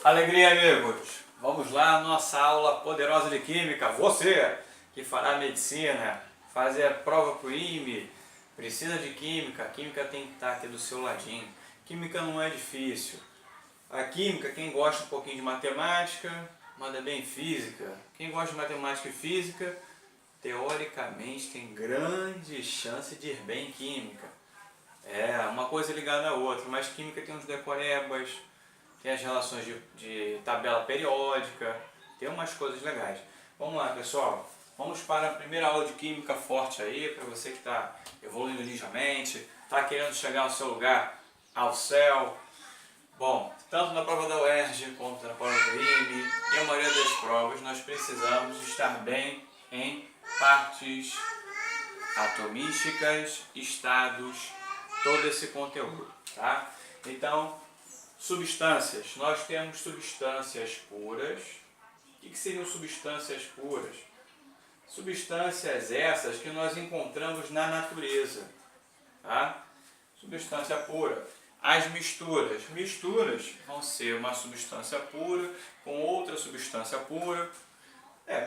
Alegria, amigos! Vamos lá, nossa aula poderosa de Química. Você que fará medicina, fazer a prova para o IME, precisa de Química. A Química tem que estar aqui do seu ladinho. Química não é difícil. A Química, quem gosta um pouquinho de matemática, manda bem Física. Quem gosta de matemática e Física, teoricamente tem grande chance de ir bem em Química. É, uma coisa ligada à outra, mas Química tem uns decorebas, tem as relações de tabela periódica, tem umas coisas legais. Vamos lá, pessoal. Vamos para a primeira aula de Química forte aí, para você que está evoluindo ligeiramente, está querendo chegar ao seu lugar, ao céu. Bom, tanto na prova da UERJ quanto na prova do IME e a maioria das provas, nós precisamos estar bem em partes atomísticas, estados, todo esse conteúdo, tá? Então, substâncias. Nós temos substâncias puras. O que seriam substâncias puras? Substâncias essas que nós encontramos na natureza, tá? Substância pura. As misturas. Misturas vão ser uma substância pura com outra substância pura.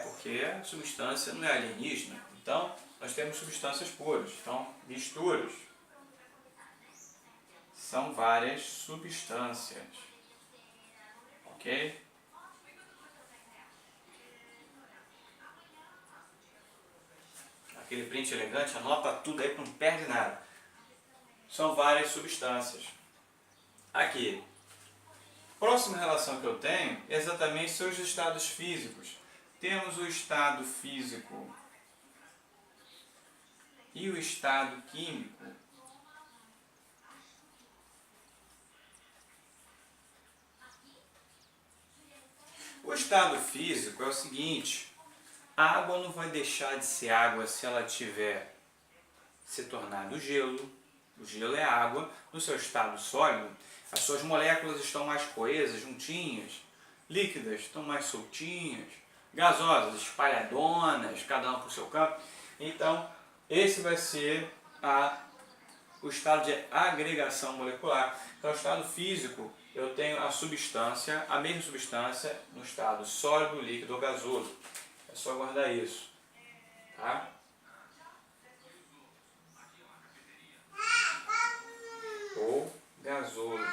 Porque a substância não é alienígena. Então, nós temos substâncias puras. Então, misturas são várias substâncias. Ok? Aquele print elegante, anota tudo aí para não perde nada. São várias substâncias. Aqui, próxima relação que eu tenho é exatamente seus estados físicos. Temos o estado físico e o estado químico. O estado físico é o seguinte: a água não vai deixar de ser água se ela tiver se tornado gelo. O gelo é água. No seu estado sólido, as suas moléculas estão mais coesas, juntinhas. Líquidas estão mais soltinhas. Gasosas, espalhadonas, cada uma para o seu campo. Então, esse vai ser o estado de agregação molecular. Então, o estado físico, eu tenho a substância, a mesma substância no estado sólido, líquido ou gasoso. É só guardar isso, tá? Ou gasoso.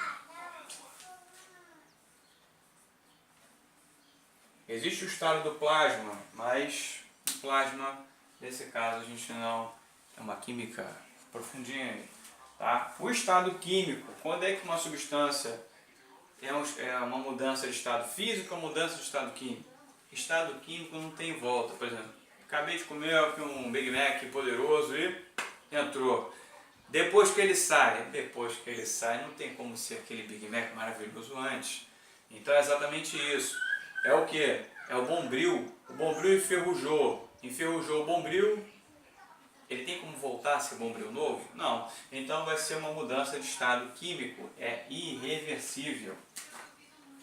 Existe o estado do plasma, mas o plasma, nesse caso, a gente não... É uma química profundinha aí, tá? O estado químico, quando é que uma substância é uma mudança de estado físico ou mudança de estado químico? Estado químico não tem volta. Por exemplo, acabei de comer aqui um Big Mac poderoso e entrou. Depois que ele sai, não tem como ser aquele Big Mac maravilhoso antes. Então é exatamente isso. É o que? É o Bombril. O Bombril enferrujou. Enferrujou o Bombril. Ele tem como voltar a ser Bombril novo? Não. Então vai ser uma mudança de estado químico. É irreversível.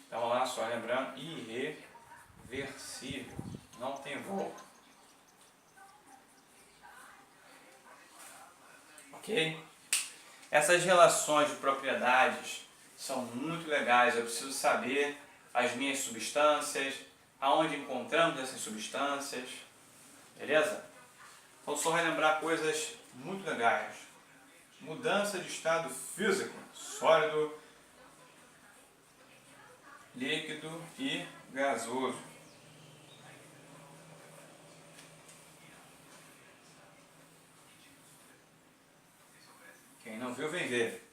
Então lá, só lembrando, irreversível. Não tem volta. Ok? Essas relações de propriedades são muito legais. Eu preciso saber as minhas substâncias, aonde encontramos essas substâncias. Beleza? Então só relembrar coisas muito legais. Mudança de estado físico, sólido, líquido e gasoso. Quem não viu, vem ver.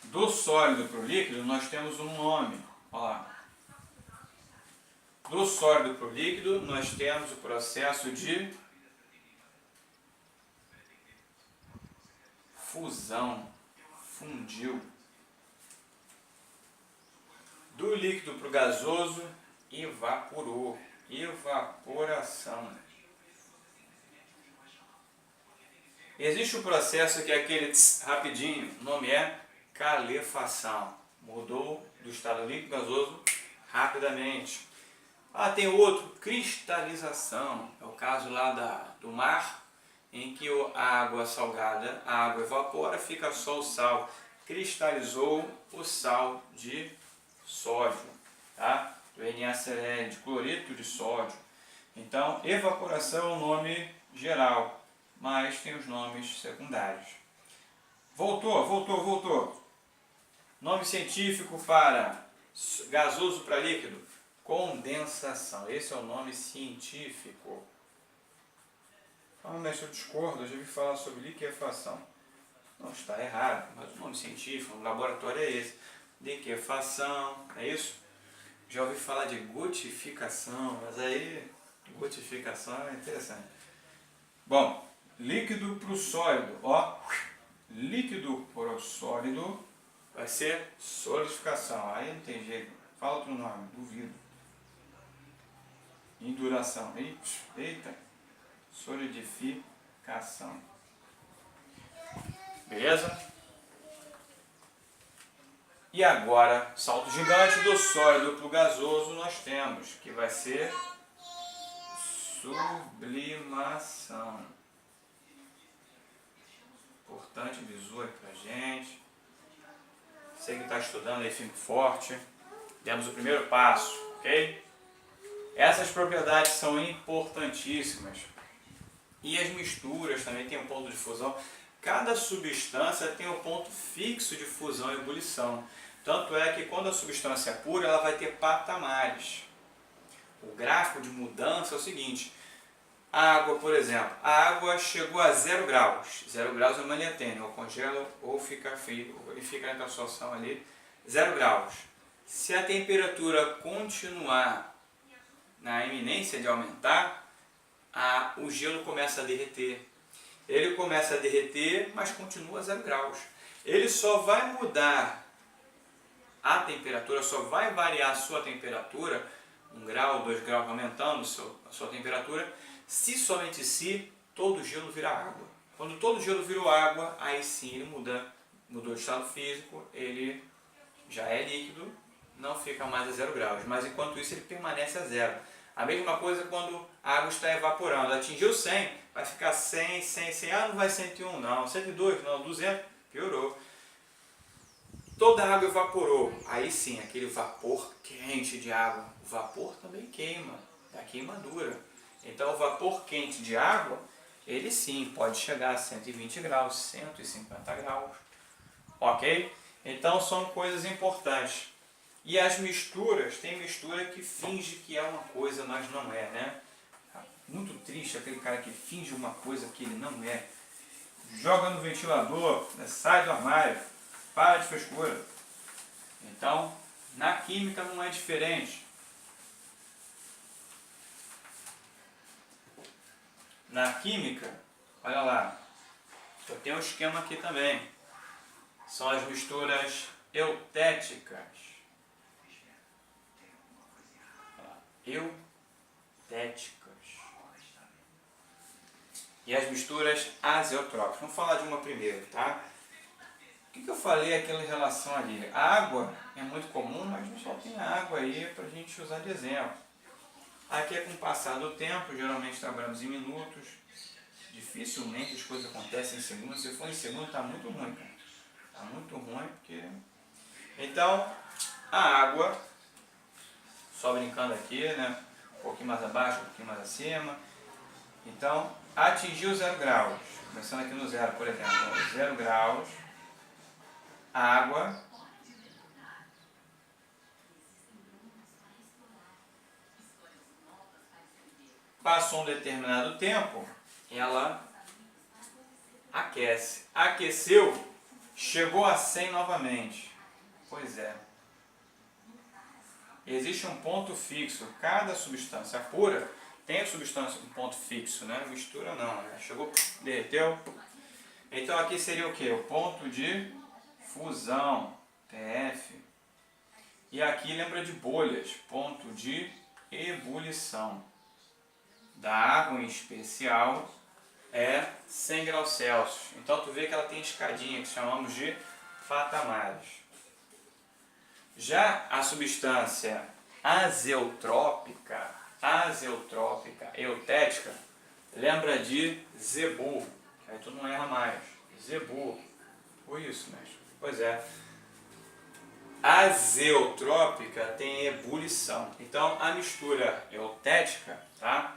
Do sólido para o líquido, nós temos um nome. Olha lá. Do sólido para o líquido, nós temos o processo de fusão. Fundiu. Do líquido para o gasoso, evaporou. Evaporação. Existe um processo que é aquele rapidinho, o nome é calefação. Mudou do estado líquido gasoso rapidamente. Tem outro, cristalização. É o caso lá do mar, em que a água salgada, a água evapora, fica só o sal. Cristalizou o sal de sódio, tá? Do NaCl, de cloreto de sódio. Então, evaporação é o nome geral, mas tem os nomes secundários. Voltou. Nome científico para gasoso para líquido, condensação. Esse é o nome científico. Mestre, eu discordo, eu já ouvi falar sobre liquefação. Não está errado, mas o nome científico no laboratório é esse. Liquefação, é isso? Já ouvi falar de gotificação, mas aí gotificação é interessante. Bom, líquido para o sólido, ó. Líquido para o sólido vai ser solidificação. Aí não tem jeito. Fala outro nome, duvido. Induração. Eita. Solidificação. Beleza? E agora, salto gigante do sólido para o gasoso nós temos, que vai ser sublimação. Importante bizu aí pra gente. Você que está estudando aí firme e forte. Demos o primeiro passo, ok? Essas propriedades são importantíssimas. E as misturas também tem um ponto de fusão. Cada substância tem um ponto fixo de fusão e ebulição. Tanto é que quando a substância é pura, ela vai ter patamares. O gráfico de mudança é o seguinte. A água, por exemplo, a água chegou a 0 graus. 0 graus é uma linha tênue, ou congela ou fica frio, e fica naquela situação ali, 0 graus. Se a temperatura continuar na iminência de aumentar, o gelo começa a derreter. Ele começa a derreter, mas continua a 0 graus. Ele só vai mudar a temperatura, só vai variar a sua temperatura, 1 grau, 2 graus aumentando a sua temperatura, somente se todo o gelo virar água. Quando todo o gelo virou água, aí sim ele mudou de estado físico, ele já é líquido, não fica mais a 0 graus, mas enquanto isso ele permanece a 0. A mesma coisa quando a água está evaporando, atingiu 100, vai ficar 100, 100, 100, não vai 101 não, 102 não, 200, piorou. Toda a água evaporou, aí sim, aquele vapor quente de água, o vapor também queima, dá queimadura. Então o vapor quente de água, ele sim pode chegar a 120 graus, 150 graus, ok? Então são coisas importantes. E as misturas, tem mistura que finge que é uma coisa, mas não é, né? Muito triste aquele cara que finge uma coisa que ele não é. Joga no ventilador, né? Sai do armário, para de frescura. Então, na química não é diferente. Na química, olha lá, eu tenho um esquema aqui também. São as misturas eutéticas. Eutéticas. E as misturas azeotrópicas. Vamos falar de uma primeiro, tá? O que eu falei aquela relação ali? A água é muito comum, mas não só tem água aí para a gente usar de exemplo. Aqui é com o passar do tempo, geralmente trabalhamos em minutos. Dificilmente as coisas acontecem em segundos. Se for em segundo, está muito ruim, cara. Está muito ruim porque... Então, a água, só brincando aqui, né? Um pouquinho mais abaixo, um pouquinho mais acima. Então, atingiu 0 graus. Começando aqui no 0, por exemplo. 0 graus. A água passou um determinado tempo, ela aquece. Aqueceu, chegou a 100 novamente. Pois é. Existe um ponto fixo. Cada substância pura tem a substância com ponto fixo, né? Mistura não, né? Chegou, derreteu. Então aqui seria o que? O ponto de fusão, TF. E aqui lembra de bolhas, ponto de ebulição. Da água em especial é 100 graus Celsius. Então tu vê que ela tem escadinha, que chamamos de patamares. Já a substância azeotrópica, eutética, lembra de zebu. Aí tu não erra mais. Zebu. Foi isso, mestre. Pois é. A azeotrópica tem ebulição. Então a mistura eutética, tá?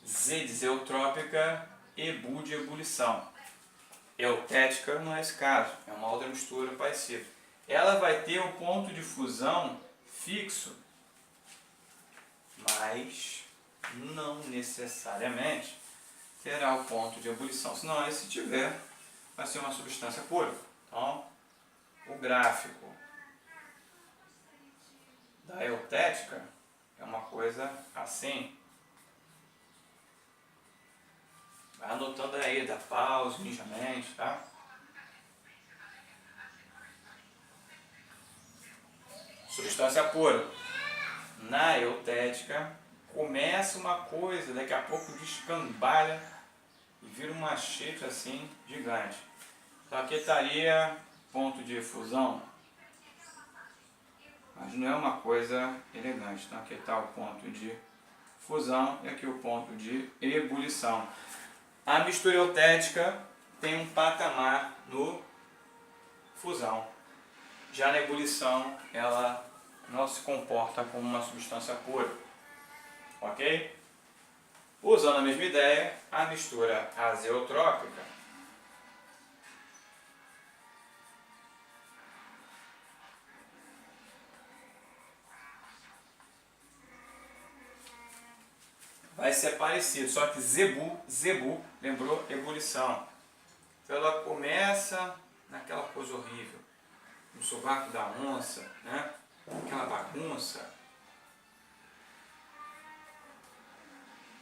Z de zeotrópica, ebu de ebulição. Eutética não é esse caso, é uma outra mistura parecida. Ela vai ter um ponto de fusão fixo, mas não necessariamente terá o ponto de ebulição, senão aí se tiver, vai ser uma substância pura. Então, o gráfico da eutética é uma coisa assim. Vai anotando aí, dá pausa, ninjamente, tá? Substância pura. Na eutética, começa uma coisa, daqui a pouco descambalha e vira uma chifre assim, gigante. Então aqui estaria ponto de fusão, mas não é uma coisa elegante. Então aqui está o ponto de fusão e aqui o ponto de ebulição. A mistura eutética tem um patamar no fusão. Já na ebulição, ela não se comporta como uma substância pura. Ok? Usando a mesma ideia, a mistura azeotrópica vai ser parecido, só que zebu, lembrou ebulição. Então ela começa naquela coisa horrível, no sovaco da onça, né? Aquela bagunça.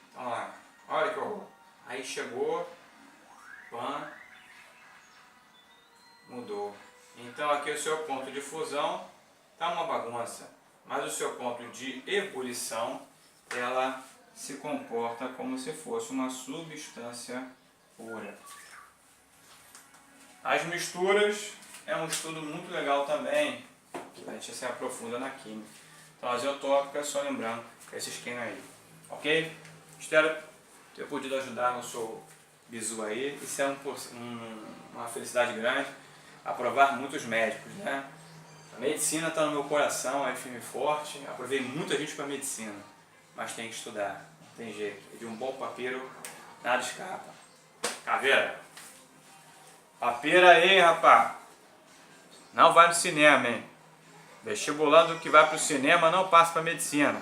Então lá, olha que horror. Aí chegou, pan, mudou. Então aqui o seu ponto de fusão está uma bagunça, mas o seu ponto de ebulição, ela se comporta como se fosse uma substância pura. As misturas é um estudo muito legal também, que a gente se aprofunda na química. Então, azeotópica, só lembrando que é esse esquema aí, ok? Espero ter podido ajudar no seu bizu aí. Isso é uma felicidade grande, aprovar muitos médicos, né? A medicina está no meu coração, é firme e forte. Aprovei muita gente para a medicina, mas tem que estudar, não tem jeito. E de um bom papeiro, nada escapa. Caveira! Papeira aí, rapaz! Não vai no cinema, hein? Vestibulando que vai para o cinema não passa para medicina.